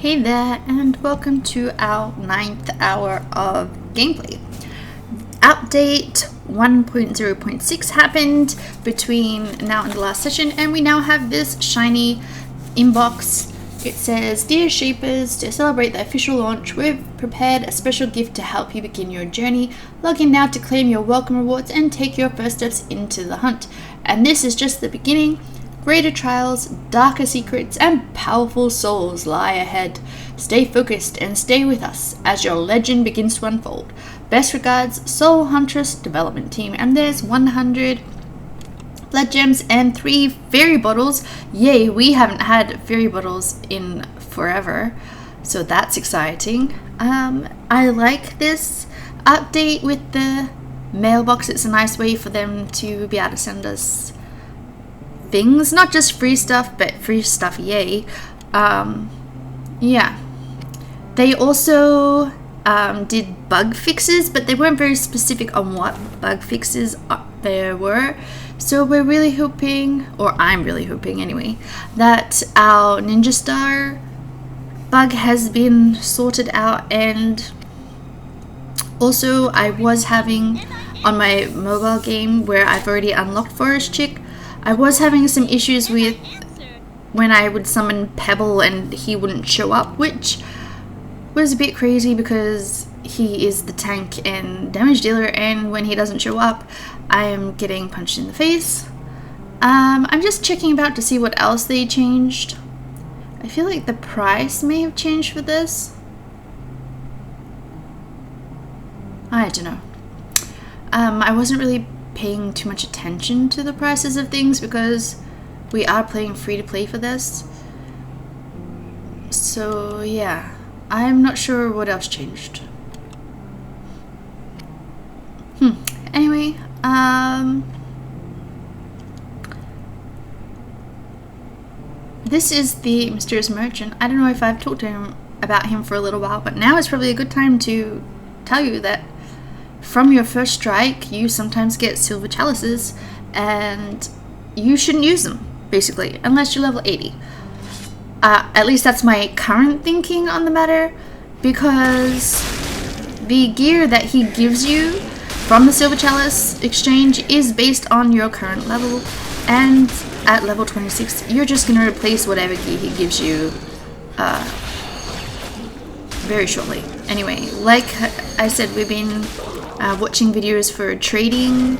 Hey there, and welcome to our 9th hour of gameplay. Update 1.0.6 happened between now and the last session, and we now have this shiny inbox. It says, "Dear Shapers, to celebrate the official launch, we've prepared a special gift to help you begin your journey. Log in now to claim your welcome rewards and take your first steps into the hunt. And this is just the beginning. Greater trials, darker secrets, and powerful souls lie ahead. Stay focused and stay with us as your legend begins to unfold. Best regards, Soul Huntress Development Team." And there's 100 blood gems and 3 fairy bottles. Yay, we haven't had fairy bottles in forever, so that's exciting. I like this update with the mailbox. It's a nice way for them to be able to send us things, not just free stuff, but free stuff, yay. Yeah. They also did bug fixes, but they weren't very specific on what bug fixes there were. So we're really hoping, or I'm really hoping anyway, that our Ninja Star bug has been sorted out. And also I was having, on my mobile game where I've already unlocked Forest Chick, I was having some issues with when I would summon Pebble and he wouldn't show up, which was a bit crazy because he is the tank and damage dealer, and when he doesn't show up, I am getting punched in the face. I'm just checking about to see what else they changed. I feel like the price may have changed for this. I don't know. I wasn't really paying too much attention to the prices of things because we are playing free to play for this. So yeah, I'm not sure what else changed. Anyway, this is the mysterious merchant. I don't know if I've talked to him about him for a little while, but now is probably a good time to tell you that from your first strike, you sometimes get silver chalices, and you shouldn't use them, basically, unless you're level 80. At least that's my current thinking on the matter, because the gear that he gives you from the silver chalice exchange is based on your current level, and at level 26, you're just going to replace whatever gear he gives you very shortly. Anyway, like I said, we've been watching videos for trading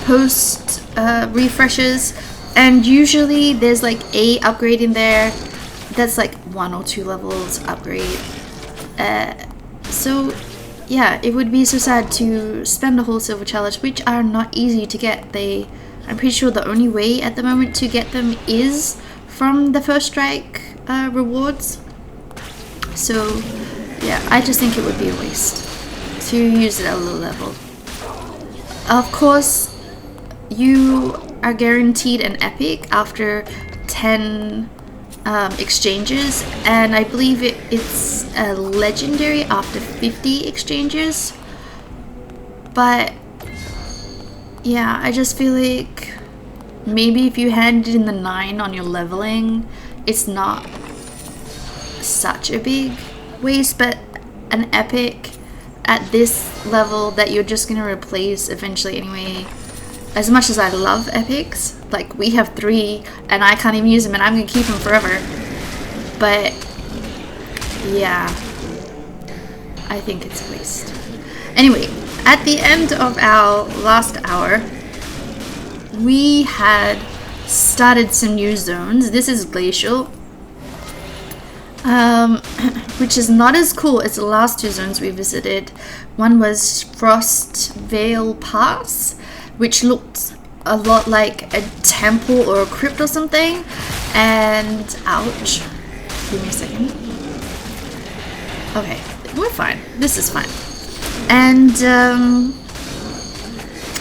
post refreshes, and usually there's like a upgrade in there that's like 1 or 2 levels upgrade. So yeah, it would be so sad to spend a whole silver chalice, which are not easy to get. I'm pretty sure the only way at the moment to get them is from the first strike rewards. So yeah, I just think it would be a waste to use it at a low level. Of course, you are guaranteed an epic after 10 exchanges, and I believe it's a legendary after 50 exchanges. But yeah, I just feel like maybe if you handed in the 9 on your leveling, it's not such a big waste, but an epic at this level that you're just going to replace eventually anyway. As much as I love epics, like we have 3 and I can't even use them, and I'm going to keep them forever. But yeah, I think it's a waste. Anyway, at the end of our last hour, we had started some new zones. This is Glacial, which is not as cool as the last 2 zones we visited. One was Frostveil Pass, which looked a lot like a temple or a crypt or something. And ouch, give me a second. Okay, we're fine. This is fine. And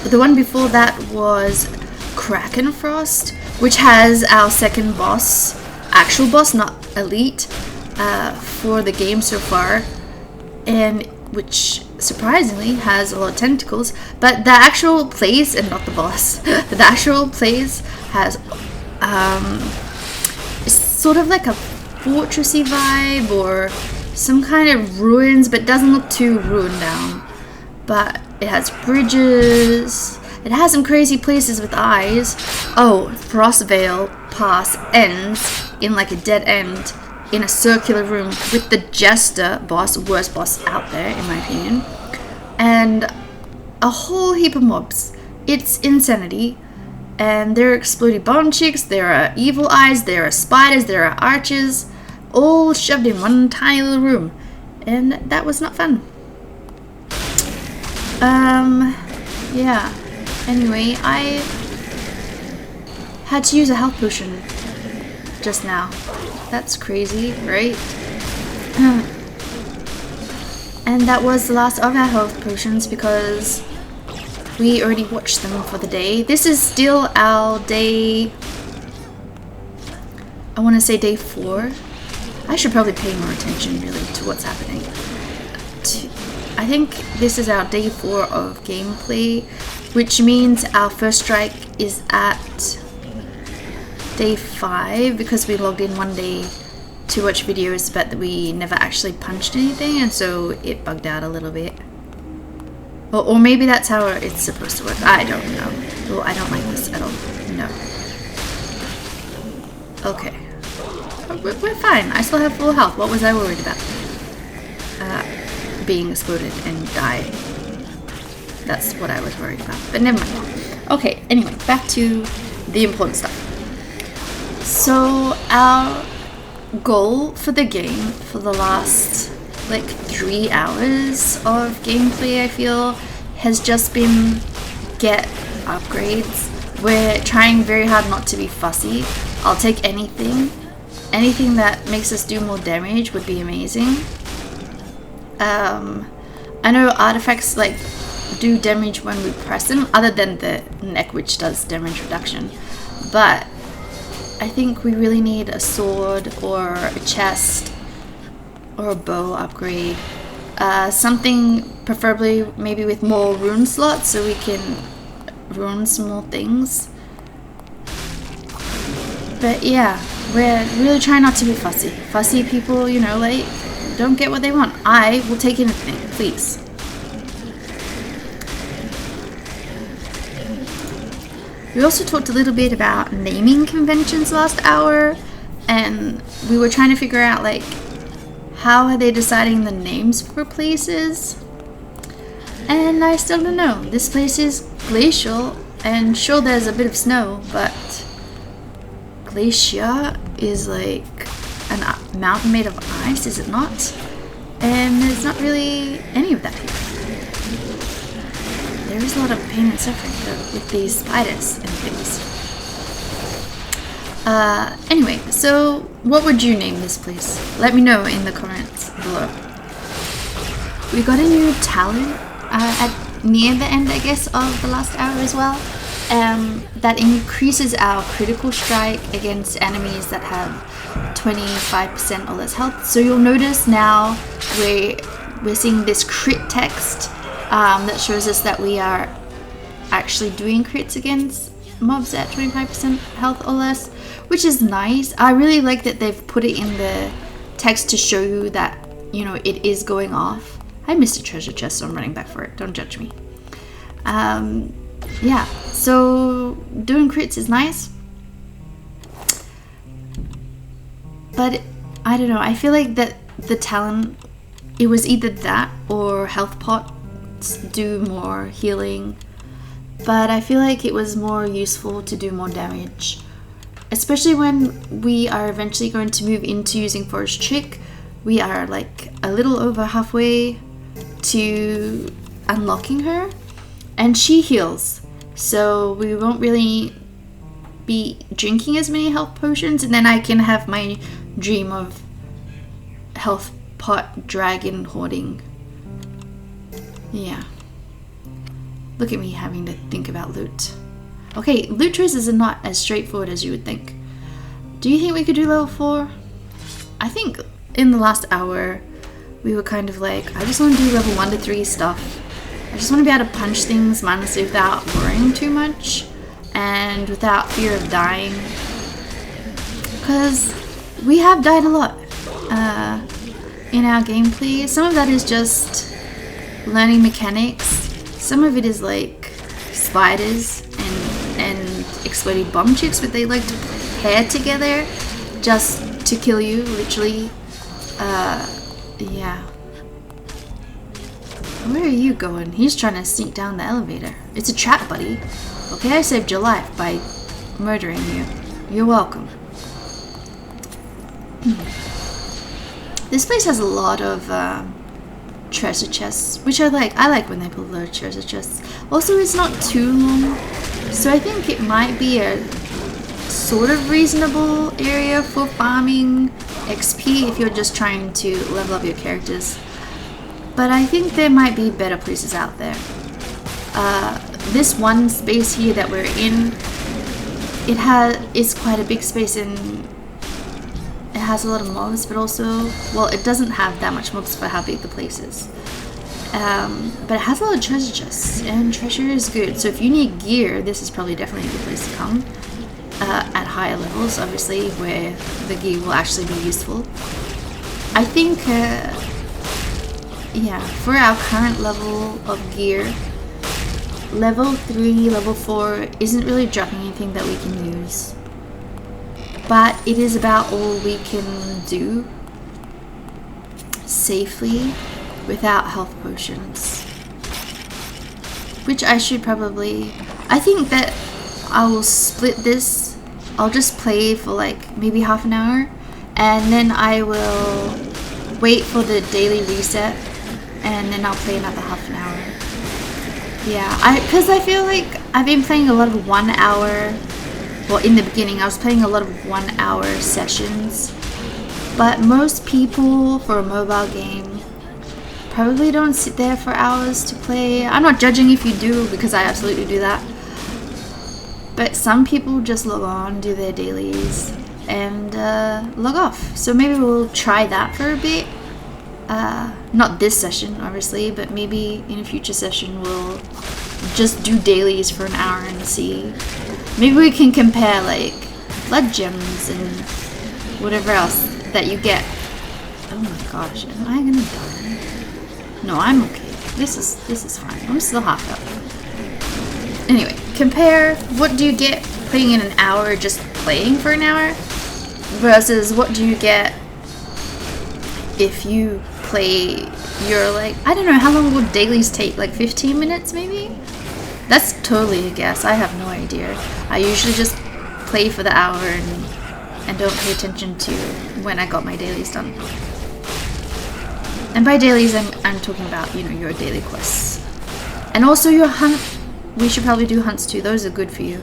the one before that was Krakenfrost, which has our second boss, actual boss, not elite, for the game so far, and which surprisingly has a lot of tentacles. But the actual place, and not the boss, the actual place has it's sort of like a fortressy vibe or some kind of ruins, but doesn't look too ruined down. But it has bridges. It has some crazy places with eyes. Oh, Frostveil Pass ends in like a dead end in a circular room with the Jester boss, worst boss out there in my opinion, and a whole heap of mobs. It's insanity. And there are exploding bone chicks, there are evil eyes, there are spiders, there are archers, all shoved in one tiny little room. And that was not fun. Yeah. Anyway, I had to use a health potion just now. That's crazy, right? And that was the last of our health potions because we already watched them for the day. This is still our day, I want to say day 4. I should probably pay more attention really to what's happening. I think this is our day 4 of gameplay, which means our first strike is at day 5 because we logged in one day to watch videos but we never actually punched anything, and so it bugged out a little bit. Or maybe that's how it's supposed to work. I don't know. Oh, I don't like this at all. No. Okay. We're fine. I still have full health. What was I worried about? Being exploded and dying. That's what I was worried about. But never mind. Okay, anyway, back to the important stuff. So, our goal for the game for the last like 3 hours of gameplay, I feel, has just been get upgrades. We're trying very hard not to be fussy. I'll take anything. Anything that makes us do more damage would be amazing. I know artifacts like do damage when we press them, other than the neck, which does damage reduction. But I think we really need a sword or a chest or a bow upgrade. Something preferably maybe with more rune slots so we can rune some more things. But yeah, we're really trying not to be fussy. Fussy people, you know, like, don't get what they want. I will take anything, please. We also talked a little bit about naming conventions last hour, and we were trying to figure out, like, how are they deciding the names for places? And I still don't know. This place is Glacial, and sure there's a bit of snow, but Glacier is like a mountain made of ice, is it not? And there's not really any of that here. There is a lot of pain and suffering though with these spiders and things. Anyway, so what would you name this place? Let me know in the comments below. We got a new talent near the end, I guess, of the last hour as well. That increases our critical strike against enemies that have 25% or less health. So you'll notice now we're seeing this crit text that shows us that we are actually doing crits against mobs at 25% health or less, which is nice. I really like that they've put it in the text to show you that, you know, it is going off. I missed a treasure chest, so I'm running back for it. Don't judge me. Yeah, so doing crits is nice. But I don't know, I feel like that the talent, it was either that or health pots do more healing. But I feel like it was more useful to do more damage. Especially when we are eventually going to move into using Forest Trick. We are like a little over halfway to unlocking her. And she heals. So we won't really be drinking as many health potions. And then I can have my dream of health pot dragon hoarding. Yeah. Look at me having to think about loot. Okay, loot choices are not as straightforward as you would think. Do you think we could do level 4? I think in the last hour we were kind of like, I just want to do level 1 to 3 stuff. I just want to be able to punch things mindlessly without worrying too much and without fear of dying. Because we have died a lot in our gameplay. Some of that is just learning mechanics. Some of it is like spiders and exploding bomb chicks, but they like to pair together just to kill you, literally. Yeah. Where are you going? He's trying to sneak down the elevator. It's a trap, buddy. Okay, I saved your life by murdering you. You're welcome. This place has a lot of treasure chests, which I like. I like when they put a lot of treasure chests. Also, it's not too long, so I think it might be a sort of reasonable area for farming XP if you're just trying to level up your characters. But I think there might be better places out there. This one space here that we're in, it's quite a big space, and it has a lot of mobs, but also, well, it doesn't have that much mobs for how big the place is. But it has a lot of treasure chests, and treasure is good. So if you need gear, this is probably definitely a good place to come. At higher levels, obviously, where the gear will actually be useful. I think, yeah, for our current level of gear, level 3, level 4 isn't really dropping anything that we can use. But it is about all we can do safely without health potions. Which I should probably... I think that I will split this. I'll just play for like maybe half an hour, and then I will wait for the daily reset, and then I'll play another half an hour. Yeah, because I feel like I've been playing a lot of 1 hour. Well, in the beginning I was playing a lot of 1 hour sessions, but most people for a mobile game probably don't sit there for hours to play. I'm not judging if you do, because I absolutely do that. But some people just log on, do their dailies, and log off. So maybe we'll try that for a bit. Not this session, obviously, but maybe in a future session we'll just do dailies for an hour and see. Maybe we can compare like blood gems and whatever else that you get. Oh my gosh, am I gonna die? No, I'm okay. This is fine. I'm still half up. Anyway, compare what do you get putting in an hour just playing for an hour versus what do you get if you play your, like, I don't know, how long would dailies take? Like 15 minutes maybe? That's totally a guess. I have no idea. I usually just play for the hour and don't pay attention to when I got my dailies done. And by dailies, I'm talking about, you know, your daily quests. And also your hunt. We should probably do hunts too. Those are good for you.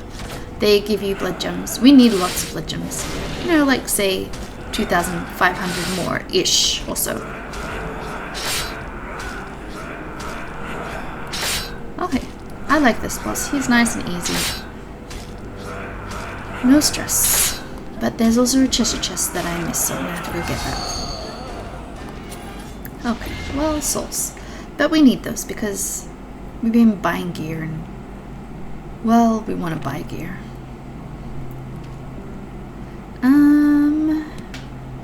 They give you blood gems. We need lots of blood gems. You know, like say 2,500 more-ish or so. Okay. I like this boss. He's nice and easy. No stress. But there's also a treasure chest that I missed, so I'm gonna have to go get that. Okay, well, souls. But we need those because we've been buying gear and, well, we want to buy gear.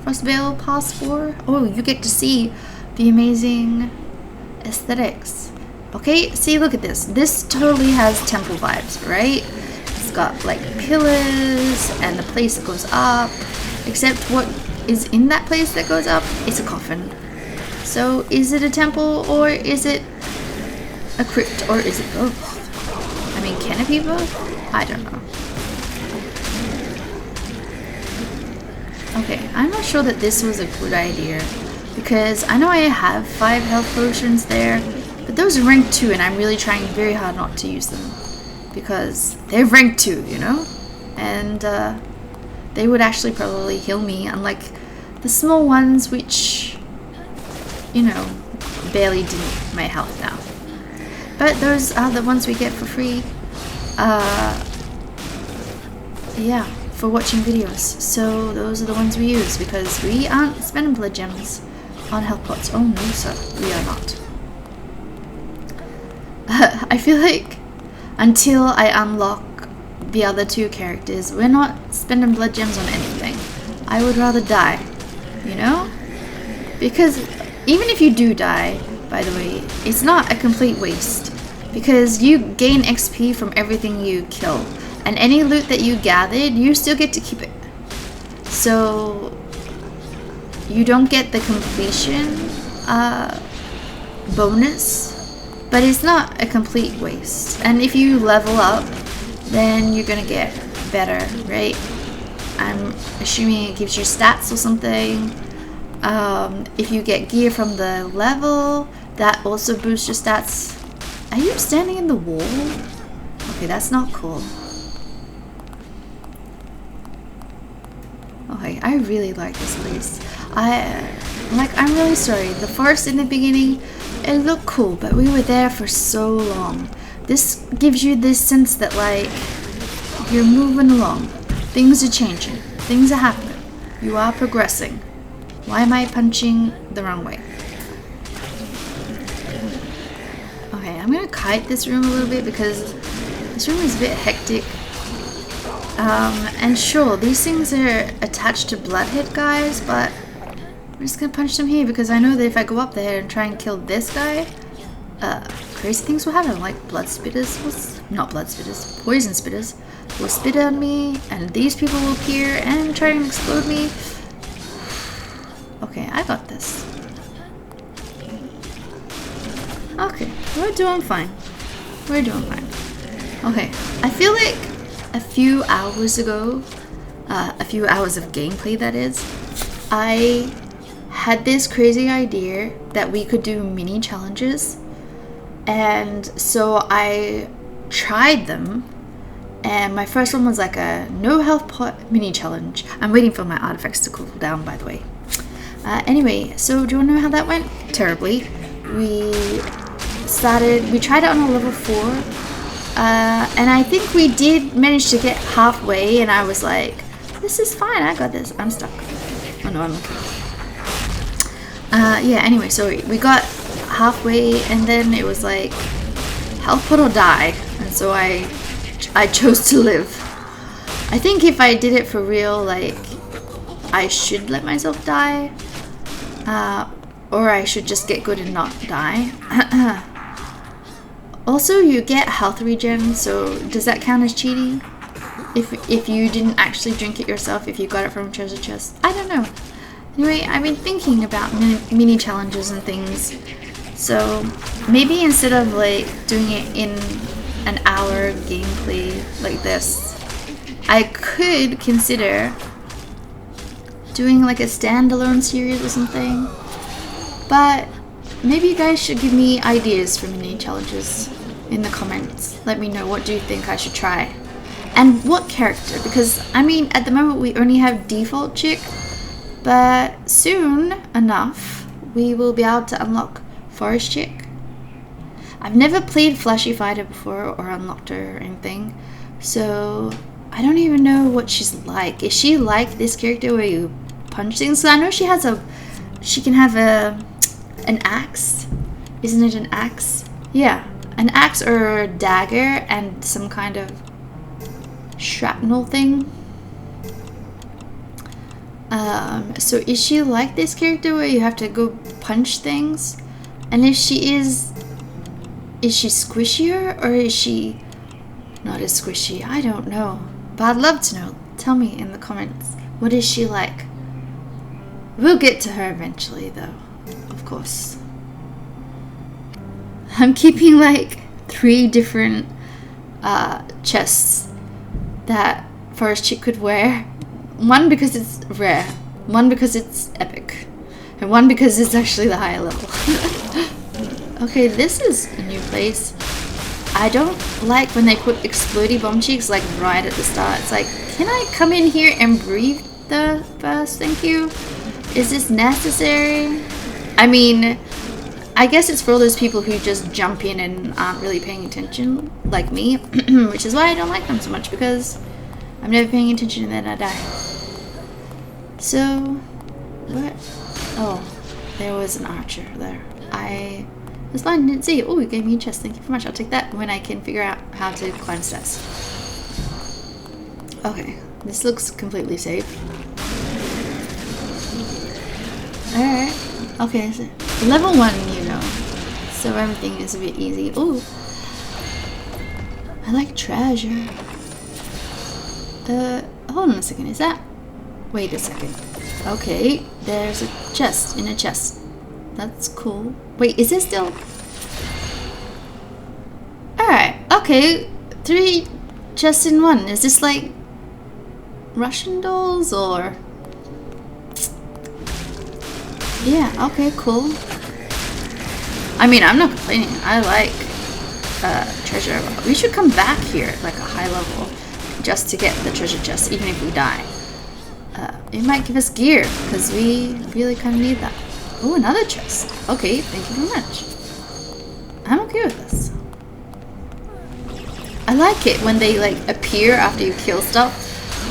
Frostveil Pass 4. Oh, you get to see the amazing aesthetics. Okay, see, look at this. This totally has temple vibes, right? It's got like pillars and the place that goes up. Except what is in that place that goes up? It's a coffin. So is it a temple or is it a crypt or is it both? I mean, can it be both? I don't know. Okay, I'm not sure that this was a good idea because I know I have 5 health potions there, but those are rank 2 and I'm really trying very hard not to use them because they're rank 2, you know? And they would actually probably heal me, unlike the small ones which, you know, barely didn't my health down. But those are the ones we get for free. Yeah, for watching videos. So those are the ones we use because we aren't spending blood gems on health pots. Oh no, sir, we are not. I feel like until I unlock the other 2 characters, we're not spending blood gems on anything. I would rather die, you know? Because even if you do die, by the way, it's not a complete waste. Because you gain XP from everything you kill. And any loot that you gathered, you still get to keep it. So you don't get the completion bonus, but it's not a complete waste. And if you level up, then you're gonna get better, right? I'm assuming it gives you stats or something. If you get gear from the level, that also boosts your stats. Are you standing in the wall? Okay, that's not cool. Okay, I really like this place. I'm really sorry. The forest in the beginning, it looked cool, but we were there for so long. This gives you this sense that like you're moving along. Things are changing. Things are happening. You are progressing. Why am I punching the wrong way? Okay, I'm gonna kite this room a little bit because this room is a bit hectic. And sure, these things are attached to Bloodhead guys, but I'm just gonna punch them here because I know that if I go up there and try and kill this guy, crazy things will happen, like blood spitters, not blood spitters, poison spitters will spit on me, and these people will appear and try and explode me. Okay, I got this. Okay, we're doing fine. We're doing fine. Okay, I feel like a few hours ago, a few hours of gameplay that is, I had this crazy idea that we could do mini challenges, and so I tried them, and my first one was like a no health pot mini challenge. I'm waiting for my artifacts to cool down, by the way. Anyway, so do you want to know how that went? Terribly. We tried it on a level 4, and I think we did manage to get halfway, and I was like, this is fine, I got this. I'm stuck. Oh no, I'm okay. Yeah, anyway, so we got halfway, and then it was like, health pot or die, and so I chose to live. I think if I did it for real, like, I should let myself die, or I should just get good and not die. Also, you get health regen, so does that count as cheating? If you didn't actually drink it yourself, if you got it from a treasure chest? I don't know. Anyway, I've been thinking about mini challenges and things, so maybe instead of like doing it in an hour gameplay like this, I could consider doing like a standalone series or something. But maybe you guys should give me ideas for mini challenges in the comments. Let me know, what do you think I should try? And what character? Because, I mean, at the moment we only have default chick, but soon enough we will be able to unlock forest chick. I've never played Flashy Fighter before or unlocked her or anything, so I don't even know what she's like. Is she like this character where you punch things? So I know she can have an axe. Isn't it an axe? Yeah, an axe or a dagger and some kind of shrapnel thing. So is she like this character where you have to go punch things? And if she is she squishier or is she not as squishy? I don't know, but I'd love to know. Tell me in the comments, what is she like? We'll get to her eventually though, of course. I'm keeping like 3 different chests that Forest Chick could wear. One because it's rare, one because it's epic, and one because it's actually the higher level. Okay, this is a new place. I don't like when they put explody bomb cheeks like right at the start. It's like, can I come in here and breathe first? Thank you. Is this necessary? I mean, I guess it's for all those people who just jump in and aren't really paying attention, like me, which is why I don't like them so much, because I'm never paying attention and then I die. So, what? Oh, there was an archer there. I was blind, didn't see it. Oh, you gave me a chest. Thank you very much. I'll take that when I can figure out how to climb steps. Okay, this looks completely safe. Alright. Okay, so level 1, you know. So everything is a bit easy. Ooh. I like treasure. Hold on a second. Is that... Wait a second. Okay, there's a chest in a chest. That's cool. Wait, is there still... Alright, okay. 3 chests in 1. Is this like... Russian dolls or... Yeah, okay, cool. I mean, I'm not complaining. I like treasure. We should come back here at like a high level just to get the treasure chest, even if we die. It might give us gear, because we really kind of need that. Oh, another chest. Okay, thank you very much. I'm okay with this. I like it when they like appear after you kill stuff.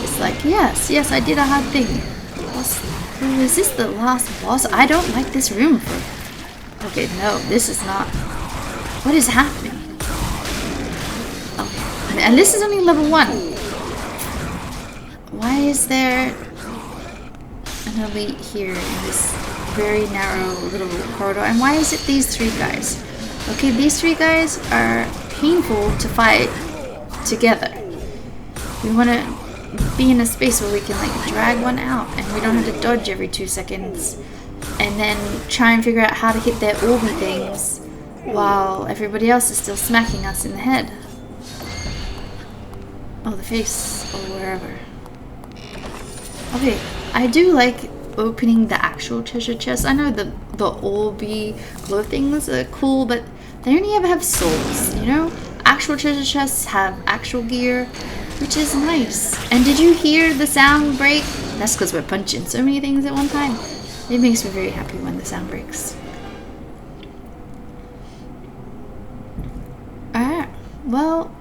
It's like, yes, yes, I did a hard thing. Is this the last boss? I don't like this room. Okay, no, this is not. What is happening? Okay, and this is only level 1. Why is there an elite here in this very narrow little corridor? And why is it these 3 guys? Okay, these 3 guys are painful to fight together. We want to be in a space where we can like drag one out and we don't have to dodge every 2 seconds and then try and figure out how to hit their orby things while everybody else is still smacking us in the head. Oh, the face or wherever. Okay, I do like opening the actual treasure chest. I know the orby glow things are cool, but they only ever have souls, you know? Actual treasure chests have actual gear, which is nice. And did you hear the sound break? That's because we're punching so many things at one time. It makes me very happy when the sound breaks. Alright, well,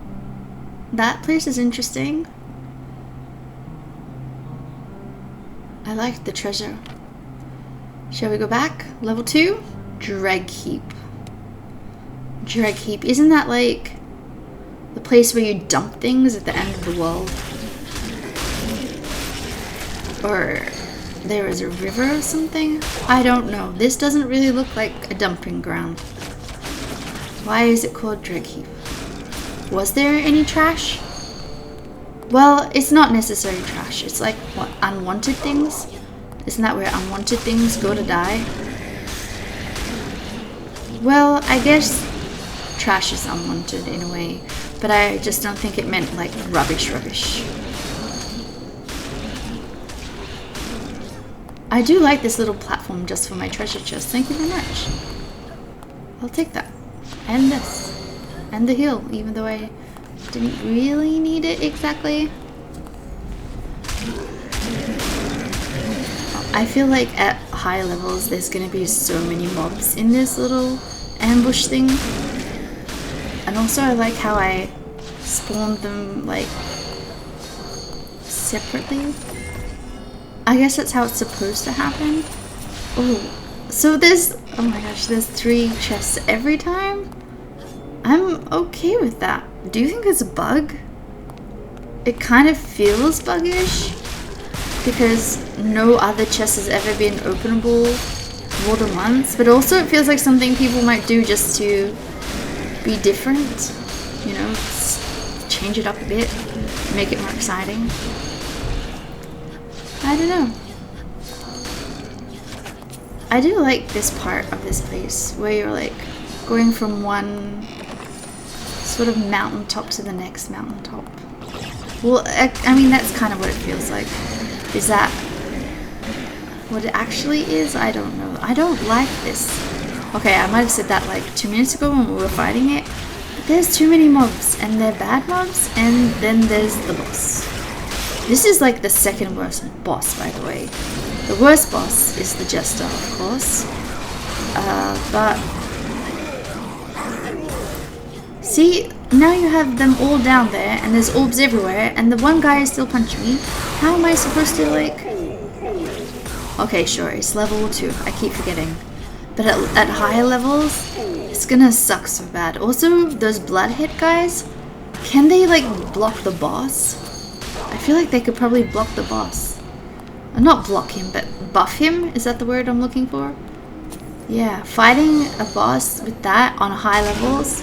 that place is interesting. I like the treasure. Shall we go back? Level 2? Dreg Heap. Dreg Heap. Isn't that like the place where you dump things at the end of the world? Or there is a river or something? I don't know. This doesn't really look like a dumping ground. Why is it called Dreg Heap? Was there any trash? Well, it's not necessarily trash. It's like, what, unwanted things? Isn't that where unwanted things go to die? Well, I guess trash is unwanted in a way, but I just don't think it meant like rubbish. I do like this little platform just for my treasure chest. Thank you very much. I'll take that. And this. And the hill, even though I didn't really need it exactly. I feel like at high levels there's gonna be so many mobs in this little ambush thing. And also I like how I spawned them like separately. I guess that's how it's supposed to happen. Oh, so there's, oh my gosh, there's 3 chests every time? I'm okay with that. Do you think it's a bug? It kind of feels buggish because no other chest has ever been openable more than once, but also it feels like something people might do just to be different, you know, change it up a bit, make it more exciting. I don't know. I do like this part of this place where you're like going from one sort of mountaintop to the next mountaintop. Well, I mean, that's kind of what it feels like. Is that what it actually is? I don't know. I don't like this. Okay, I might have said that like 2 minutes ago when we were fighting it. But there's too many mobs, and they're bad mobs, and then there's the boss. This is like the second worst boss, by the way. The worst boss is the Jester, of course. But see, now you have them all down there, and there's orbs everywhere, and the one guy is still punching me. How am I supposed to, like... Okay, sure, it's level 2. I keep forgetting. But at higher levels, it's gonna suck so bad. Also, those bloodhead guys, can they, like, block the boss? I feel like they could probably block the boss. Not block him, but buff him. Is that the word I'm looking for? Yeah, fighting a boss with that on high levels,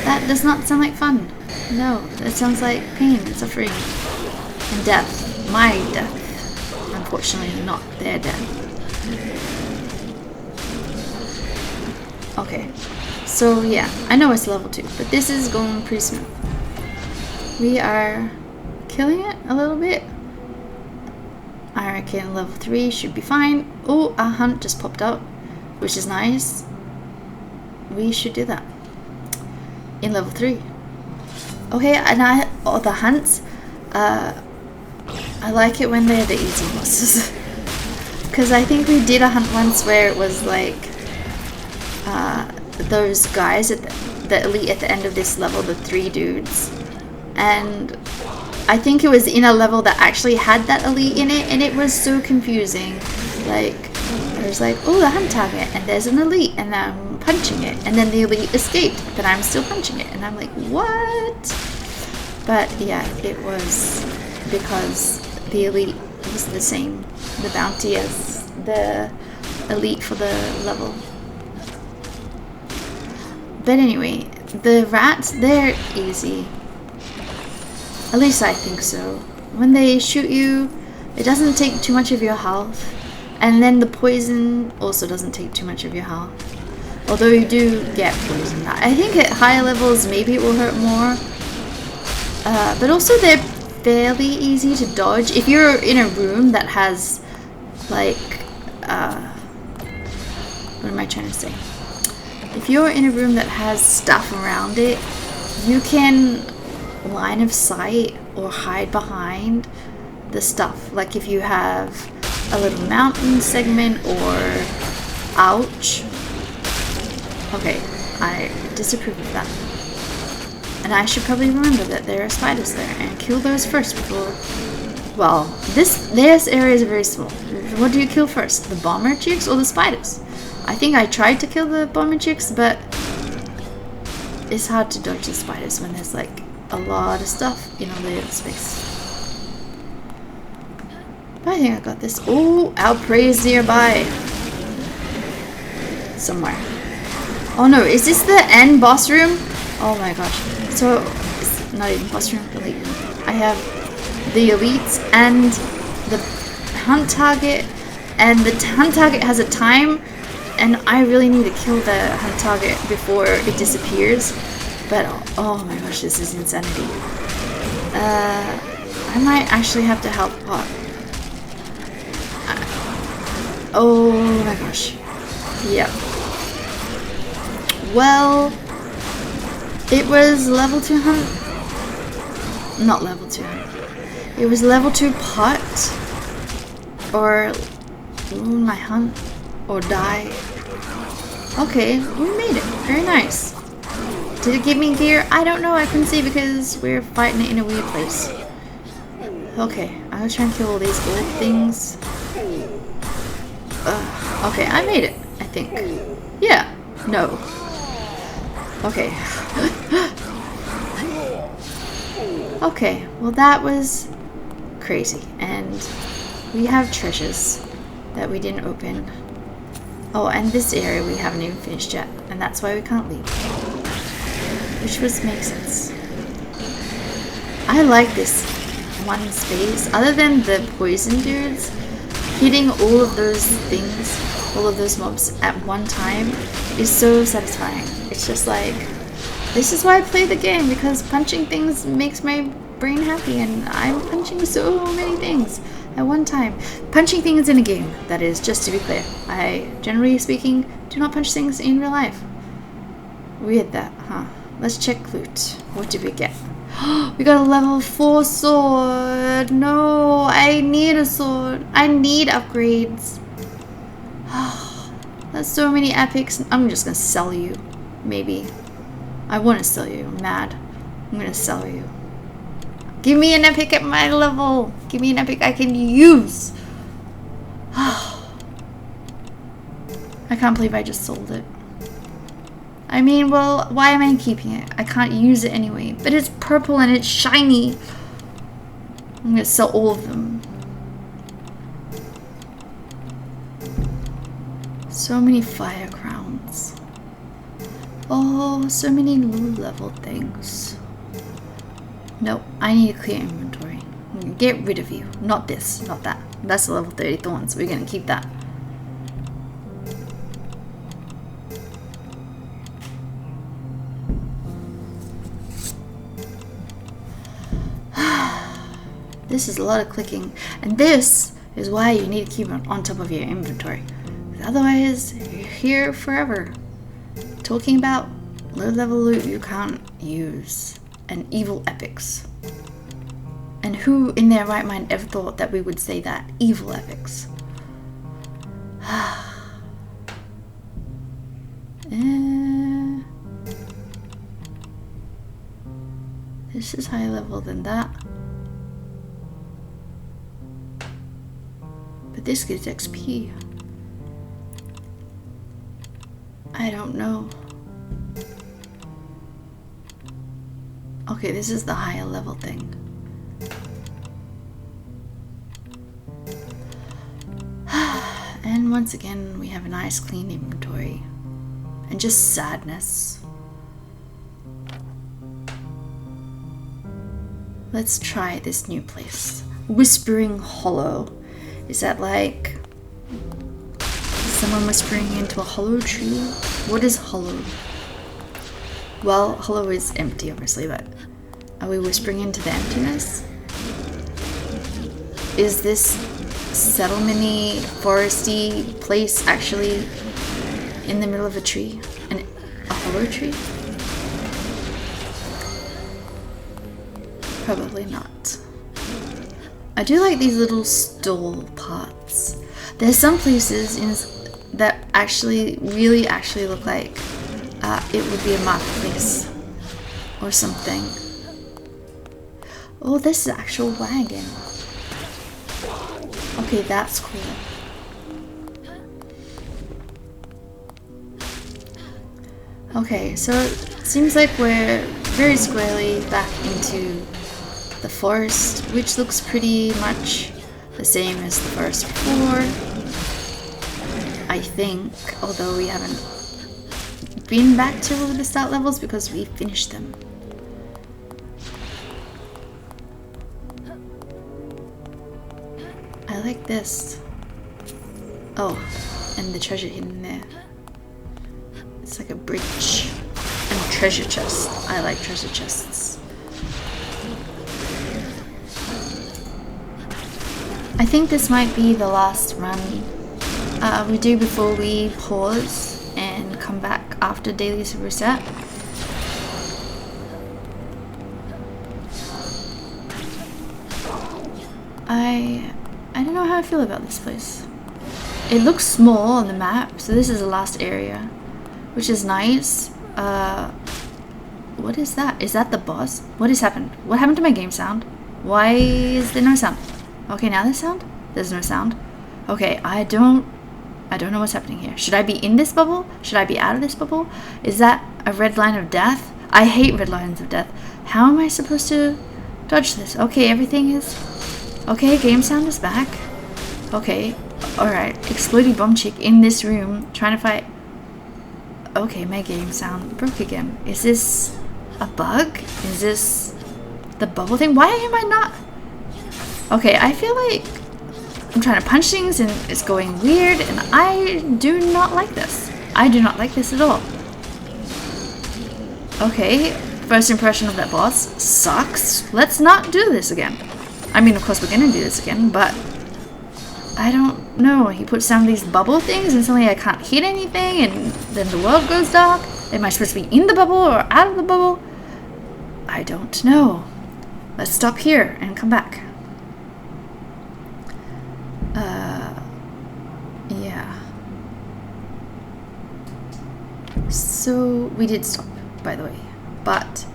that does not sound like fun. No, that sounds like pain and suffering and death. My death. Unfortunately, not their death. Okay, so yeah, I know it's level 2, but this is going pretty smooth. We are killing it a little bit. I reckon level 3 should be fine. Oh, a hunt just popped up, which is nice. We should do that in level 3. Okay, and the hunts, I like it when they're the easy bosses. Because I think we did a hunt once where it was like those guys at the elite at the end of this level, the 3 dudes. And I think it was in a level that actually had that elite in it, and it was so confusing. Like, there's like, oh, the hunt target, and there's an elite, and I'm punching it, and then the elite escaped, but I'm still punching it, and I'm like, what? But yeah, it was because the elite was the same, the bounty as the elite for the level. But anyway, the rats, they're easy. At least I think so. When they shoot you, it doesn't take too much of your health. And then the poison also doesn't take too much of your health. Although you do get poisoned. I think at higher levels maybe it will hurt more. But also they're fairly easy to dodge. If you're in a room that has like... what am I trying to say? If you're in a room that has stuff around it, you can line of sight or hide behind the stuff. Like if you have a little mountain segment or ouch. Okay, I disapprove of that. And I should probably remember that there are spiders there and kill those first before... Well, this area is very small. What do you kill first? The bomber chicks or the spiders? I think I tried to kill the bomber chicks, but it's hard to dodge the spiders when there's like a lot of stuff in a little space. But I think I got this. Oh, our prey is nearby. Somewhere. Oh no, is this the end boss room? Oh my gosh. So, it's not even boss room, elite room. I have the elites and the hunt target, and the hunt target has a time, and I really need to kill the hunt target before it disappears. But oh my gosh, this is insanity. I might actually have to help Pot. Oh my gosh. Yep. Well, it was level 2 hunt. Not level 2 hunt. It was level 2 Pot. Or my hunt. Or die. Okay, we made it. Very nice. Did it give me gear? I don't know. I couldn't see because we're fighting it in a weird place. Okay, I'm gonna try and kill all these gold things. Okay, I made it, I think. Yeah. No. Okay. Okay, well that was crazy. And we have treasures that we didn't open. Oh, and this area we haven't even finished yet. And that's why we can't leave. Which makes sense. I like this one space. Other than the poison dudes, hitting all of those things, all of those mobs at one time is so satisfying. It's just like, this is why I play the game, because punching things makes my brain happy, and I'm punching so many things at one time. Punching things in a game, that is, just to be clear. I, generally speaking, do not punch things in real life. Weird that, huh? Let's check loot. What did we get? We got a level 4 sword. No, I need a sword. I need upgrades. That's so many epics. I'm just gonna sell you. Maybe. I want to sell you. I'm mad. I'm gonna sell you. Give me an epic at my level. Give me an epic I can use. I can't believe I just sold it. I mean, well, why am I keeping it? I can't use it anyway. But it's purple and it's shiny. I'm gonna sell all of them. So many fire crowns. Oh, so many low level things. Nope, I need to clear inventory. Get rid of you. Not this, not that. That's the level 30 thorns. We're gonna keep that. This is a lot of clicking, and this is why you need to keep it on top of your inventory. Otherwise, you're here forever. Talking about low level loot you can't use, and evil epics. And who in their right mind ever thought that we would say that? Evil epics. This is higher level than that. But this gives XP. I don't know. Okay, this is the higher level thing. And once again, we have a nice clean inventory. And just sadness. Let's try this new place. Whispering Hollow. Is that like someone whispering into a hollow tree? What is hollow? Well, hollow is empty, obviously, but are we whispering into the emptiness? Is this settlement-y, foresty place actually in the middle of a tree? A hollow tree? Probably not. I do like these little stall parts. There's some places that actually really look like it would be a marketplace or something. Oh, this is an actual wagon. Okay, that's cool. Okay, so it seems like we're very squarely back into the forest, which looks pretty much the same as the forest before, I think, although we haven't been back to the start levels because we finished them. I like this. Oh, and the treasure hidden there. It's like a bridge and a treasure chest. I like treasure chests. I think this might be the last run we do before we pause and come back after Daily's reset. I don't know how I feel about this place. It looks small on the map, so this is the last area, which is nice. What is that? Is that the boss? What has happened? What happened to my game sound? Why is there no sound? Okay, now there's sound? There's no sound. Okay, I don't know what's happening here. Should I be in this bubble? Should I be out of this bubble? Is that a red line of death? I hate red lines of death. How am I supposed to dodge this? Okay, everything is... Okay, game sound is back. Okay, alright. Exploding bomb chick in this room trying to fight... Okay, my game sound broke again. Is this a bug? Is this the bubble thing? Why am I not... Okay, I feel like I'm trying to punch things and it's going weird, and I do not like this. I do not like this at all. Okay, first impression of that boss sucks. Let's not do this again. I mean, of course we're gonna do this again, but I don't know. He puts down these bubble things and suddenly I can't hit anything, and then the world goes dark. Am I supposed to be in the bubble or out of the bubble? I don't know. Let's stop here and come back. Yeah. So we did stop, by the way, but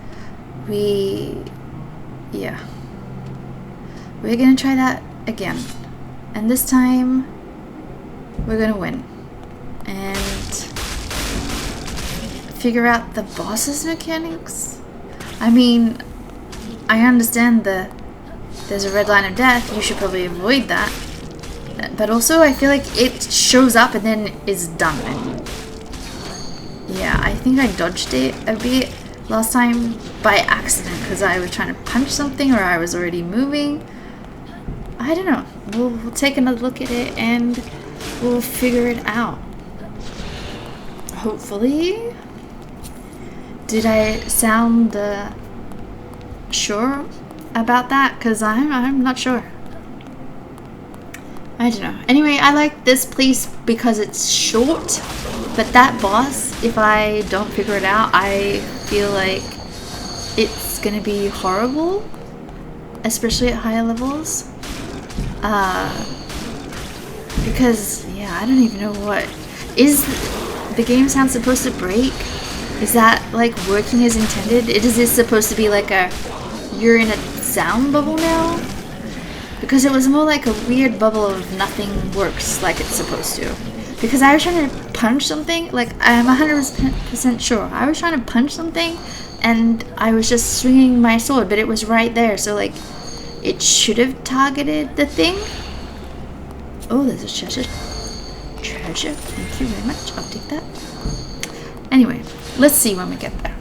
yeah. We're gonna try that again, and this time we're gonna win and figure out the boss's mechanics. I mean, I understand there's a red line of death. You should probably avoid that. But also I feel like it shows up and then is done. Yeah, I think I dodged it a bit last time by accident because I was trying to punch something or I was already moving. I don't know. We'll take another look at it and we'll figure it out. Hopefully. Did I sound sure about that? Because I'm not sure. I don't know. Anyway, I like this place because it's short, but that boss, if I don't figure it out, I feel like it's gonna be horrible, especially at higher levels. Because, yeah, I don't even know what. Is the game sound supposed to break? Is that, like, working as intended? Is this supposed to be like a, you're in a sound bubble now? Because it was more like a weird bubble of nothing works like it's supposed to. Because I was trying to punch something, like, I'm 100% sure. I was trying to punch something, and I was just swinging my sword, but it was right there, so, like, it should have targeted the thing. Oh, there's a treasure. Treasure. Thank you very much. I'll take that. Anyway, let's see when we get there.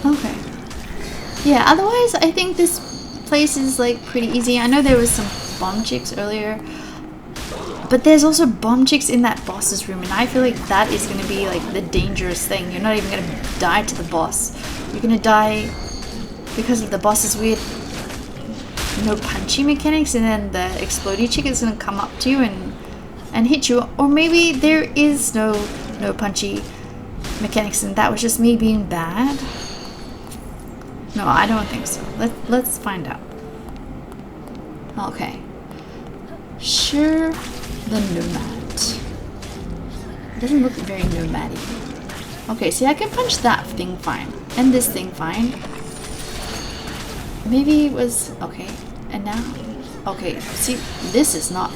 Okay. Yeah, otherwise I think this place is like pretty easy. I know there was some bomb chicks earlier, but there's also bomb chicks in that boss's room, and I feel like that is going to be like the dangerous thing. You're not even going to die to the boss. You're going to die because of the boss's weird no punchy mechanics, and then the explody chick is going to come up to you and hit you. Or maybe there is no punchy mechanics and that was just me being bad. No, I don't think so. Let's find out. Okay. Sure, the nomad. It doesn't look very nomadic. Okay, see, I can punch that thing fine. And this thing fine. Maybe it was... Okay, and now... Okay, see, this is not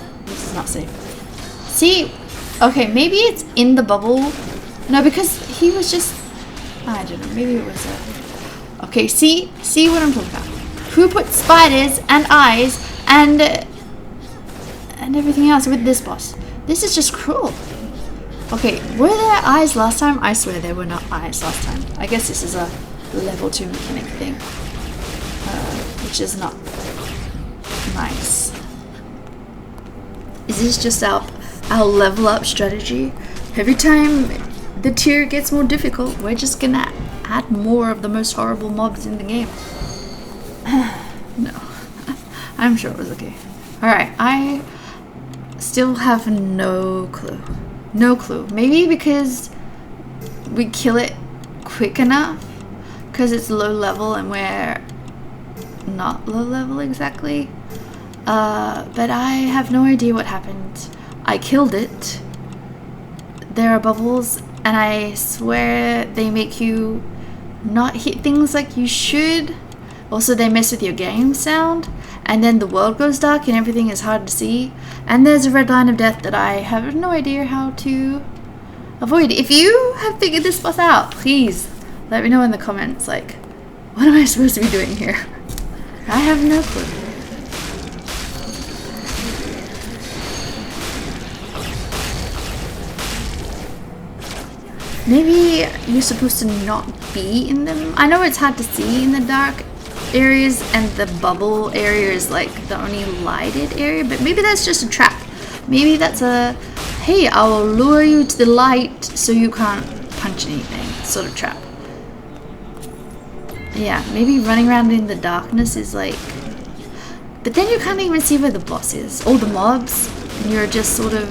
safe. See, okay, maybe it's in the bubble. No, because he was just... I don't know, maybe it was a... Okay, see what I'm talking about. Who put spiders and eyes and everything else with this boss? This is just cruel. Okay, were there eyes last time? I swear there were not eyes last time. I guess this is a level 2 mechanic thing, which is not nice. Is this just our level up strategy? Every time the tier gets more difficult, we're just gonna add more of the most horrible mobs in the game. No, I'm sure it was okay. Alright, I still have no clue. No clue. Maybe because we kill it quick enough, because it's low level and we're not low level exactly. But I have no idea what happened. I killed it. There are bubbles, and I swear they make you not hit things like you should. Also, they mess with your game sound, and then the world goes dark and everything is hard to see. And there's a red line of death that I have no idea how to avoid. If you have figured this boss out, please let me know in the comments, like, what am I supposed to be doing here? I have no clue. Maybe you're supposed to not be in them. I know it's hard to see in the dark areas, and the bubble area is like the only lighted area, but maybe that's just a trap. Maybe that's a, hey, I'll lure you to the light so you can't punch anything sort of trap. Yeah, maybe running around in the darkness is like, but then you can't even see where the boss is, all the mobs, and you're just sort of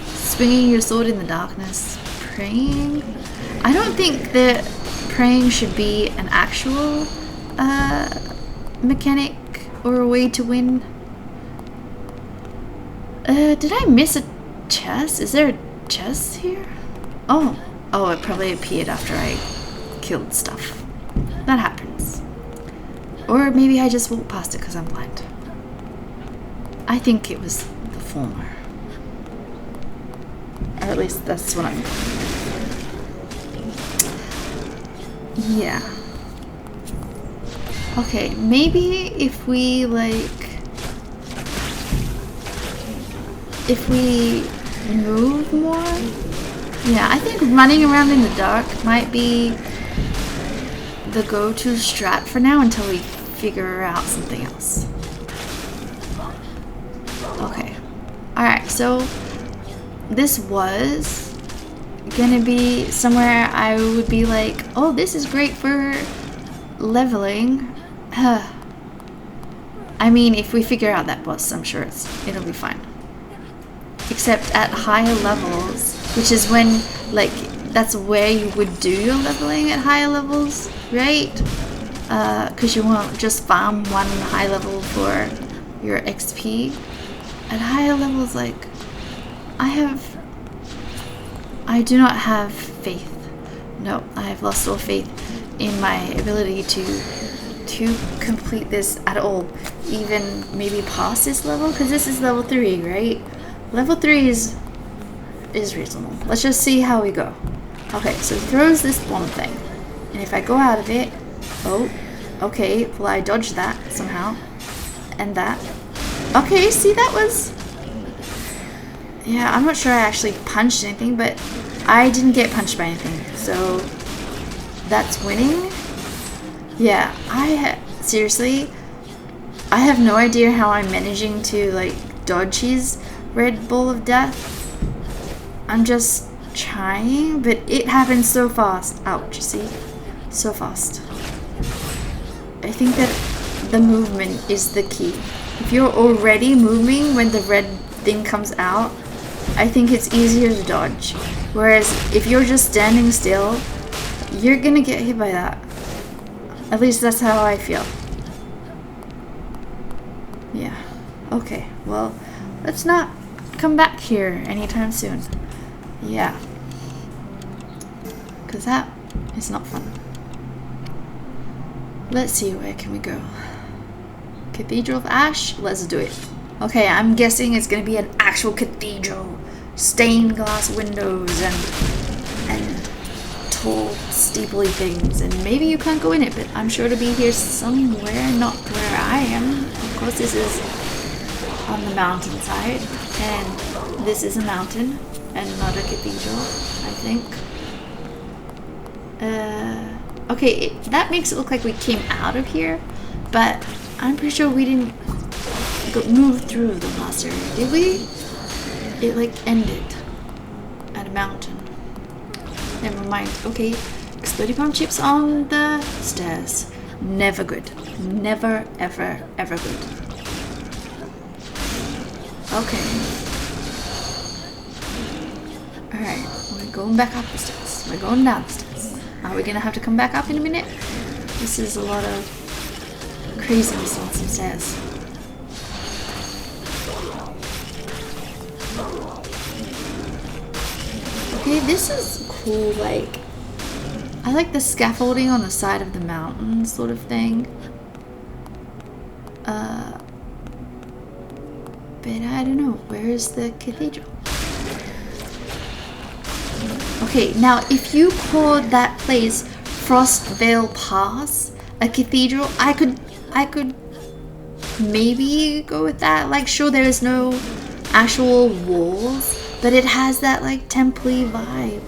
swinging your sword in the darkness. Praying? I don't think that praying should be an actual mechanic or a way to win. Did I miss a chest? Is there a chest here? Oh, it probably appeared after I killed stuff. That happens. Or maybe I just walked past it because I'm blind. I think it was the former. Or at least that's what I'm... Yeah. Okay, maybe if we move more. Yeah, I think running around in the dark might be the go-to strat for now until we figure out something else. Okay. Alright, so this was gonna be somewhere I would be like, oh, this is great for leveling. I mean, if we figure out that boss, I'm sure it'll be fine. Except at higher levels, which is when, like, that's where you would do your leveling at higher levels, right? Because you won't just farm one high level for your XP. At higher levels, like, I do not have faith. No, I have lost all faith in my ability to complete this at all. Even maybe past this level, because this is level 3, right? Level 3 is reasonable. Let's just see how we go. Okay, so it throws this bomb thing. And if I go out of it... Oh, okay. Well, I dodged that somehow. And that. Okay, see, that was... Yeah, I'm not sure I actually punched anything, but I didn't get punched by anything. So, that's winning. Yeah, seriously, I have no idea how I'm managing to, like, dodge his red ball of death. I'm just trying, but it happens so fast. Ouch, see? So fast. I think that the movement is the key. If you're already moving when the red thing comes out, I think it's easier to dodge. Whereas if you're just standing still, you're gonna get hit by that. At least that's how I feel. Yeah. Okay, well, let's not come back here anytime soon. Yeah. Because that is not fun. Let's see, where can we go? Cathedral of Ash? Let's do it. Okay, I'm guessing it's going to be an actual cathedral. Stained glass windows and tall, steeply things. And maybe you can't go in it, but I'm sure to be here somewhere, not where I am. Of course, this is on the mountainside. And this is a mountain and not a cathedral, I think. Okay, that makes it look like we came out of here, but I'm pretty sure we didn't move through the last area, did we? It like ended at a mountain. Never mind. Okay, explody bomb chips on the stairs. Never good. Never, ever, ever good. Okay. Alright, we're going back up the stairs. We're going down the stairs. Are we gonna have to come back up in a minute? This is a lot of craziness on some stairs. Okay, this is cool, like, I like the scaffolding on the side of the mountain sort of thing. But I don't know, where is the cathedral? Okay, now if you called that place Frostveil Pass, a cathedral, I could maybe go with that. Like, sure, there is no actual walls, but it has that like temple-y vibe.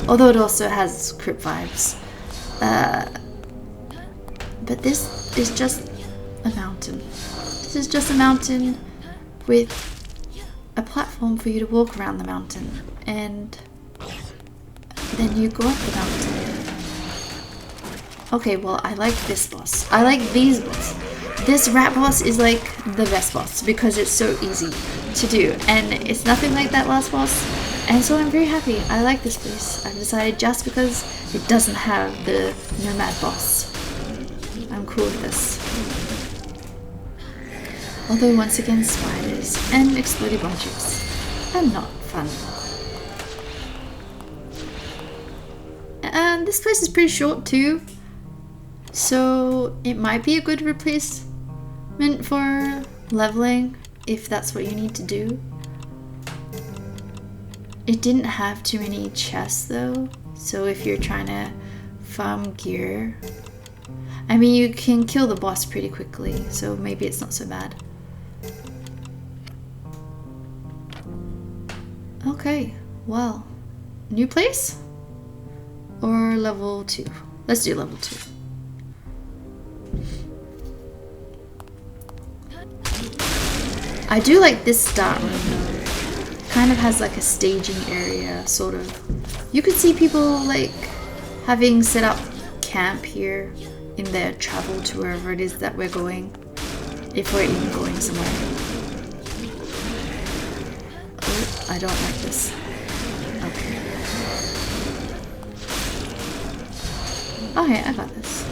Although it also has crypt vibes. But this is just a mountain. This is just a mountain with a platform for you to walk around the mountain, and then you go up the mountain. Okay, well, I like this boss. I like these boss. This rat boss is like the best boss because it's so easy to do, and it's nothing like that last boss, and so I'm very happy. I like this place. I've decided just because it doesn't have the nomad boss. I'm cool with this. Although once again, spiders and exploding bomb chips are not fun. And this place is pretty short too, so it might be a good replacement for leveling if that's what you need to do. It didn't have too many chests though, so if you're trying to farm gear, I mean, you can kill the boss pretty quickly, so maybe it's not so bad. Okay, well, new place? Or level 2? Let's do level 2. I do like this start room though. Kind of has like a staging area, sort of. You could see people like having set up camp here in their travel to wherever it is that we're going. If we're even going somewhere. Oh, I don't like this. Okay. Okay, I got this.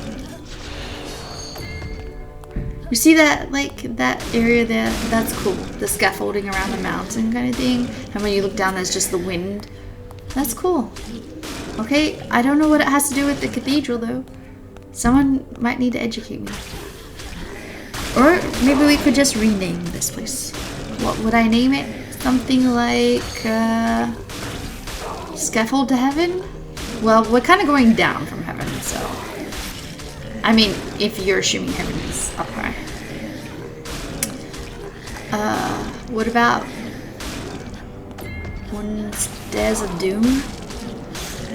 You see that, like, that area there? That's cool. The scaffolding around the mountain kind of thing. And when you look down, there's just the wind. That's cool. Okay, I don't know what it has to do with the cathedral, though. Someone might need to educate me. Or maybe we could just rename this place. What would I name it? Something like, Scaffold to Heaven? Well, we're kind of going down from heaven, so... I mean, if you're assuming heaven is up high. What about Wooden Stairs of Doom?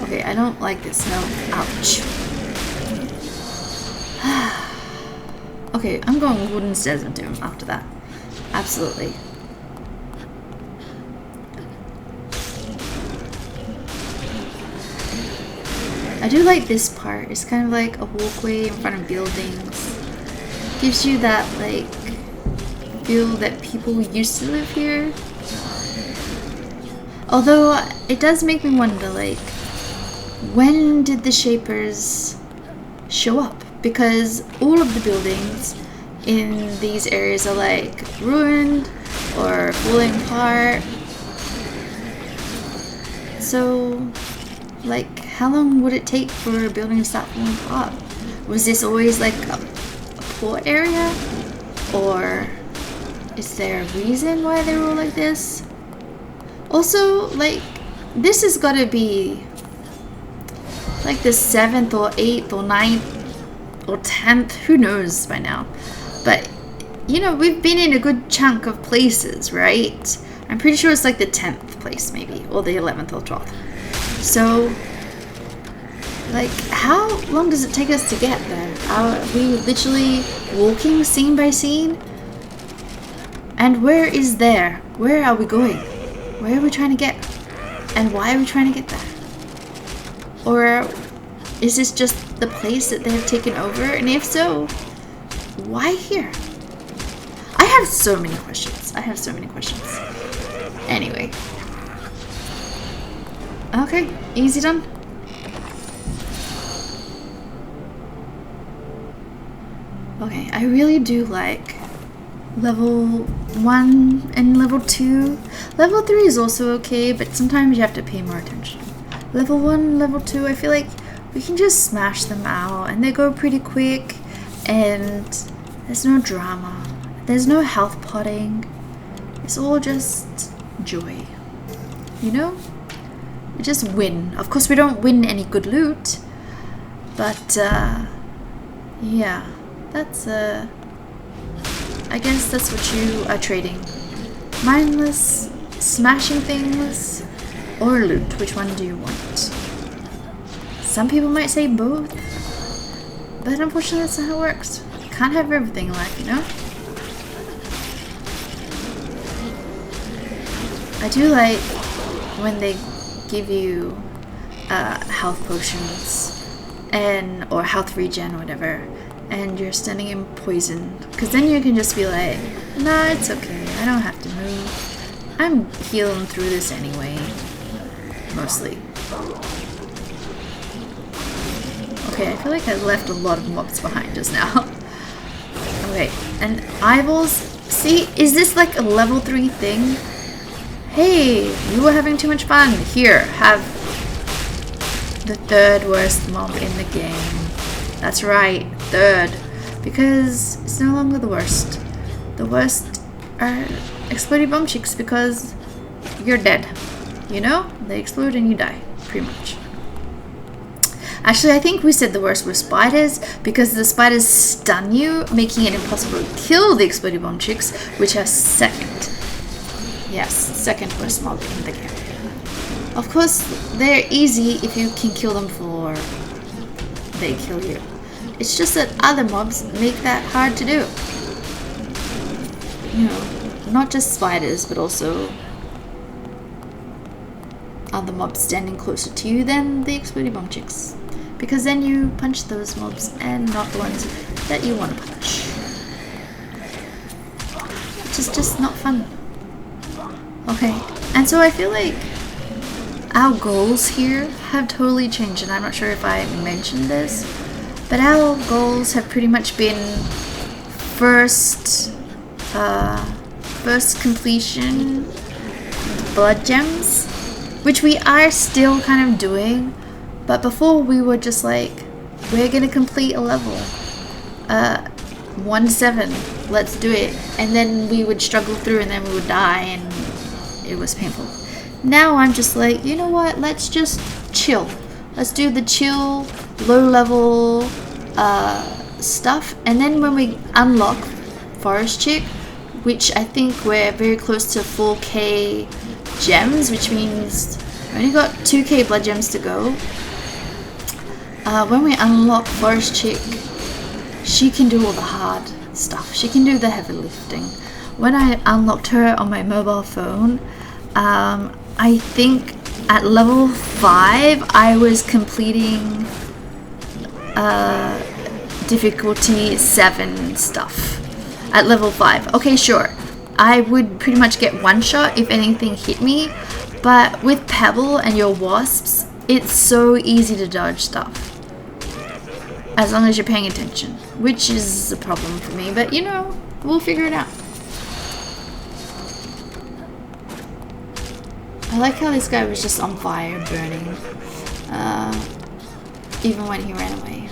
Okay, I don't like this. No. Ouch. Okay, I'm going Wooden Stairs of Doom after that. Absolutely. I do like this part. It's kind of like a walkway in front of buildings. Gives you that like feel that people used to live here. Although it does make me wonder, like, when did the Shapers show up? Because all of the buildings in these areas are like ruined or falling apart. So, like, how long would it take for a building to start falling apart? Was this always like a poor area? Or is there a reason why they were all like this? Also, like, this has got to be like the 7th or 8th or 9th or 10th, who knows by now. But, you know, we've been in a good chunk of places, right? I'm pretty sure it's like the 10th place maybe, or the 11th or 12th. So, like, how long does it take us to get there? Are we literally walking scene by scene? And where is there? Where are we going? Where are we trying to get? And why are we trying to get there? Or is this just the place that they've taken over? And if so, why here? I have so many questions. I have so many questions. Anyway. Okay, easy done. Okay, I really do like level 1 and level 2. Level 3 is also okay, but sometimes you have to pay more attention. Level 1, level 2, I feel like we can just smash them out and they go pretty quick and there's no drama. There's no health potting. It's all just joy. You know? We just win. Of course we don't win any good loot, but yeah, that's I guess that's what you are trading. Mindless smashing things or loot. Which one do you want? Some people might say both, but unfortunately that's not how it works. Can't have everything in life, you know? I do like when they give you health potions and or health regen or whatever, and you're standing in poison, because then you can just be like, nah, it's okay, I don't have to move, I'm healing through this anyway, mostly. Okay, I feel like I left a lot of mobs behind just now. Okay, and eyeballs, see, is this like a level 3 thing? Hey, you were having too much fun. Here, have the 3rd worst mob in the game. That's right, 3rd. Because it's no longer the worst. The worst are exploding bum cheeks because you're dead. You know? They explode and you die, pretty much. Actually, I think we said the worst were spiders, because the spiders stun you, making it impossible to kill the explody bomb chicks, which are second. Yes, second worst mob in the game. Of course, they're easy if you can kill them before they kill you. It's just that other mobs make that hard to do. You know, not just spiders, but also other mobs standing closer to you than the explody bomb chicks. Because then you punch those mobs and not the ones that you want to punch. Which is just not fun. Okay, and so I feel like our goals here have totally changed, and I'm not sure if I mentioned this, but our goals have pretty much been first completion, blood gems, which we are still kind of doing, but before we were just like, we're gonna complete a level, 1 to 7, let's do it, and then we would struggle through and then we would die and it was painful. Now I'm just like, you know what, let's just chill. Let's do the chill, low level stuff, and then when we unlock Forest Chick, which I think we're very close to 4k gems, which means we only got 2k blood gems to go. When we unlock Forest Chick, she can do all the hard stuff. She can do the heavy lifting. When I unlocked her on my mobile phone, I think at level 5 I was completing difficulty 7 stuff at level 5. Okay, sure, I would pretty much get one shot if anything hit me, but with Pebble and your wasps, it's so easy to dodge stuff as long as you're paying attention, which is a problem for me, but you know, we'll figure it out. I like how this guy was just on fire, burning, even when he ran away.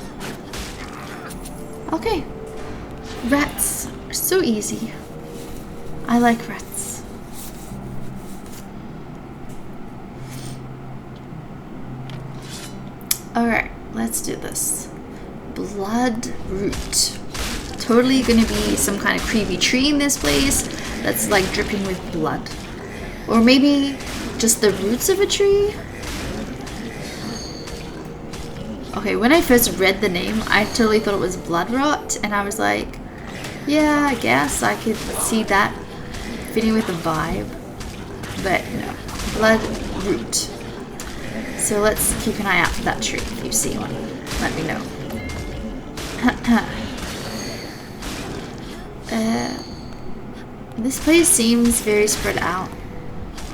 Okay, rats are so easy. I like rats. Alright, let's do this. Bloodroot. Totally gonna be some kind of creepy tree in this place that's like dripping with blood. Or maybe just the roots of a tree? Okay, when I first read the name, I totally thought it was Bloodrot, and I was like, yeah, I guess I could see that fitting with the vibe. But no, Bloodroot. So let's keep an eye out for that tree. If you see one, let me know. This place seems very spread out,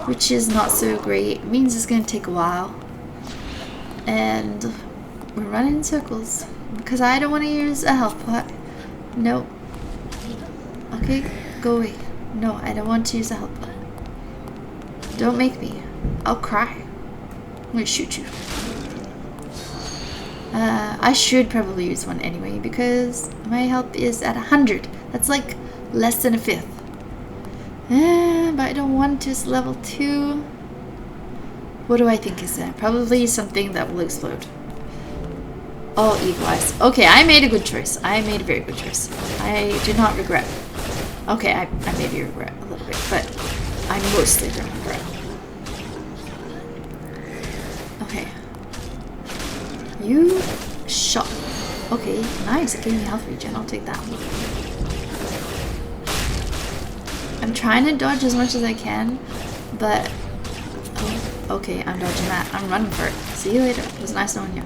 which is not so great. It means it's gonna take a while. And we're running in circles because I don't want to use a health pot. Nope. Okay, go away. No, I don't want to use a health pot. Don't make me. I'll cry. I'm gonna shoot you. I should probably use one anyway because my health is at 100. That's like less than a fifth. But I don't want to. It's level 2. What do I think is that? Probably something that will explode. Oh, equalize. Okay, I made a good choice. I made a very good choice. I do not regret. Okay, I maybe regret a little bit, but I mostly don't regret. Okay. You shot. Okay, nice. It gave me health regen. I'll take that one. I'm trying to dodge as much as I can, but oh, okay, I'm dodging that. I'm running for it. See you later. It was nice knowing you.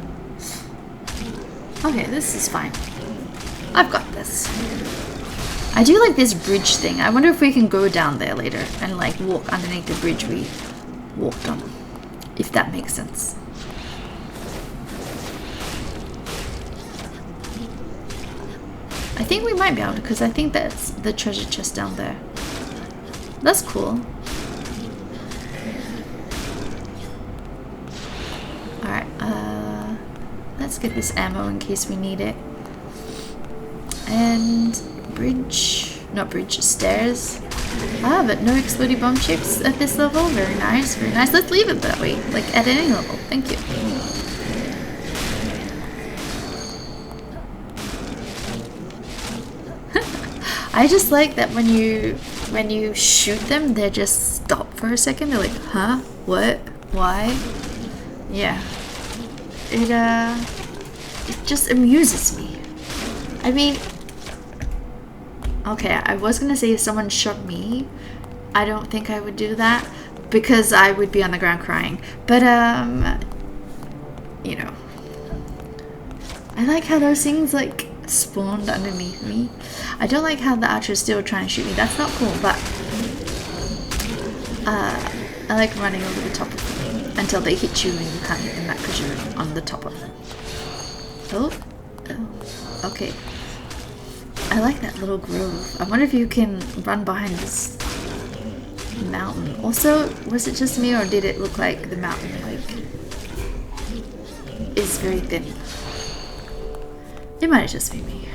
Okay, this is fine. I've got this. I do like this bridge thing. I wonder if we can go down there later and like walk underneath the bridge we walked on, if that makes sense. I think we might be able to, because I think that's the treasure chest down there. That's cool. Alright, let's get this ammo in case we need it. And bridge, not bridge, stairs. Ah, but no exploding bomb chips at this level. Very nice, very nice. Let's leave it that way, like at any level. Thank you. I just like that when you shoot them, they just stop for a second. They're like, huh? What? Why? Yeah. It just amuses me. I mean, okay, I was gonna say if someone shot me, I don't think I would do that because I would be on the ground crying. But you know, I like how those things like spawned underneath me. I don't like how the archer is still trying to shoot me. That's not cool, but I like running over the top of them until they hit you and you can't hit them back because you're on the top of them. Oh, okay. I like that little grove. I wonder if you can run behind this mountain. Also, was it just me or did it look like the mountain like is very thin? It might just be me.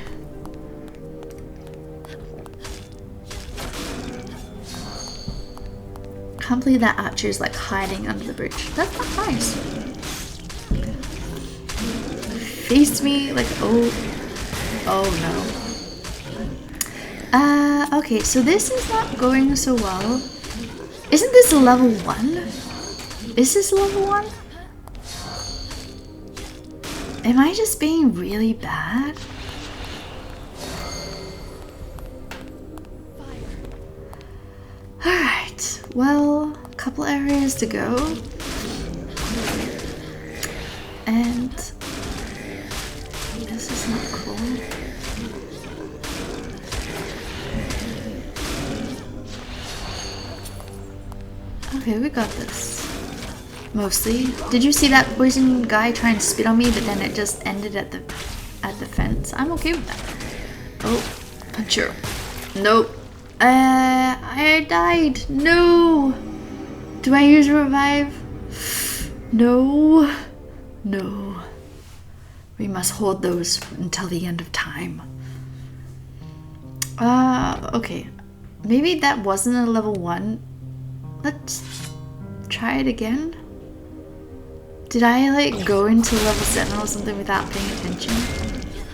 Can't believe that archer is like hiding under the bridge. That's not nice. Face me like, oh no. Okay, so this is not going so well. Isn't this a level 1? Is this level 1? Am I just being really bad? Alright, well, a couple areas to go. And this is not cool. Okay, we got this. Mostly. Did you see that poison guy trying to spit on me, but then it just ended at the fence? I'm okay with that. Oh, puncher. Nope. I died. No. Do I use revive? No. No. We must hold those until the end of time. Okay. Maybe that wasn't a level 1. Let's try it again. Did I like go into level 7 or something without paying attention?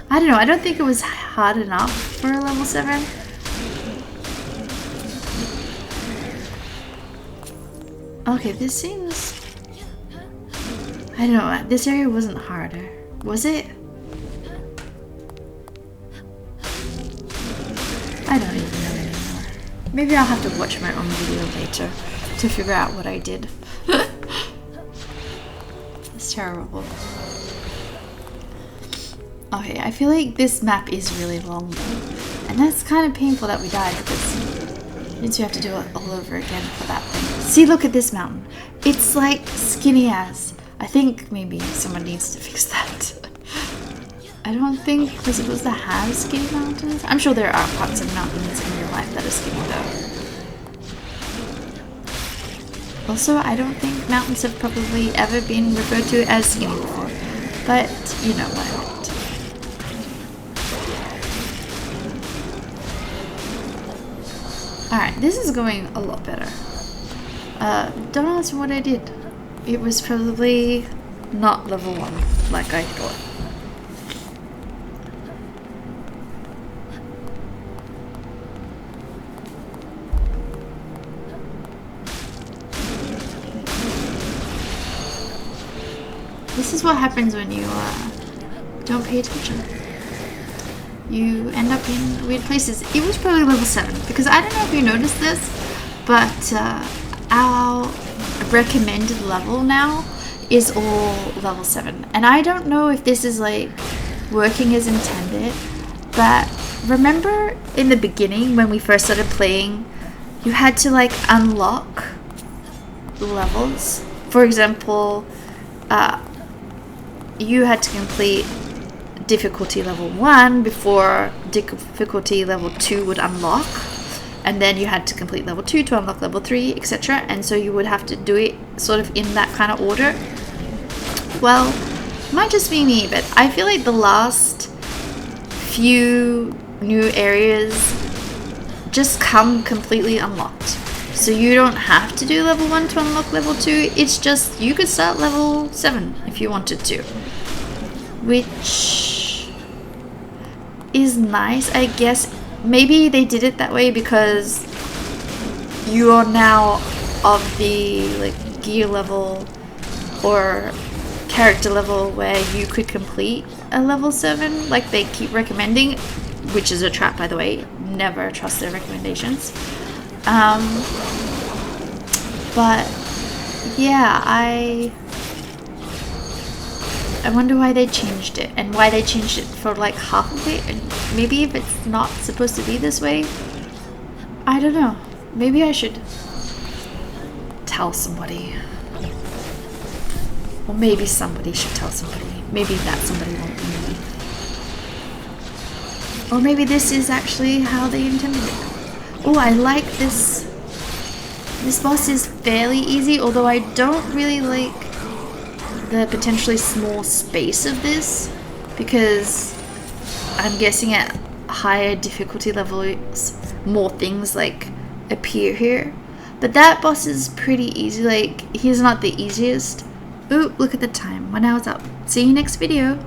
I don't know. I don't think it was hard enough for a level 7. Okay, this seems... I don't know. This area wasn't harder. Was it? I don't even know anymore. Maybe I'll have to watch my own video later to figure out what I did. It's terrible. Okay, I feel like this map is really long though. And that's kind of painful that we died because it means we have to do it all over again for that thing. See, look at this mountain. It's like skinny as. I think maybe someone needs to fix that. I don't think we're supposed to have skinny mountains. I'm sure there are parts of mountains in real life that are skinny though. Also, I don't think mountains have probably ever been referred to as skinny before. But you know what I meant. Alright, this is going a lot better. Don't ask me what I did. It was probably not level 1 like I thought. This is what happens when you don't pay attention. You end up in weird places. It was probably level 7 because I don't know if you noticed this, but our recommended level now is all level 7. And I don't know if this is like working as intended, but remember in the beginning when we first started playing, you had to like unlock levels. For example, you had to complete difficulty level 1 before difficulty level 2 would unlock, and then you had to complete level 2 to unlock level 3, etc. And so you would have to do it sort of in that kind of order. Well, might just be me, but I feel like the last few new areas just come completely unlocked. So you don't have to do level 1 to unlock level 2, it's just you could start level 7 if you wanted to. Which is nice, I guess, maybe they did it that way because you are now of the like gear level or character level where you could complete a level 7 like they keep recommending, which is a trap, by the way. Never trust their recommendations. But yeah, I wonder why they changed it, and why they changed it for like half of it, and maybe if it's not supposed to be this way, I don't know. Maybe I should tell somebody. Or maybe somebody should tell somebody. Maybe that somebody won't be me. Or maybe this is actually how they intended it. Oh, I like this. This boss is fairly easy, although I don't really like the potentially small space of this, because I'm guessing at higher difficulty levels more things like appear here. But that boss is pretty easy. Like, he's not the easiest. Ooh, look at the time. 1 hour's up. See you next video.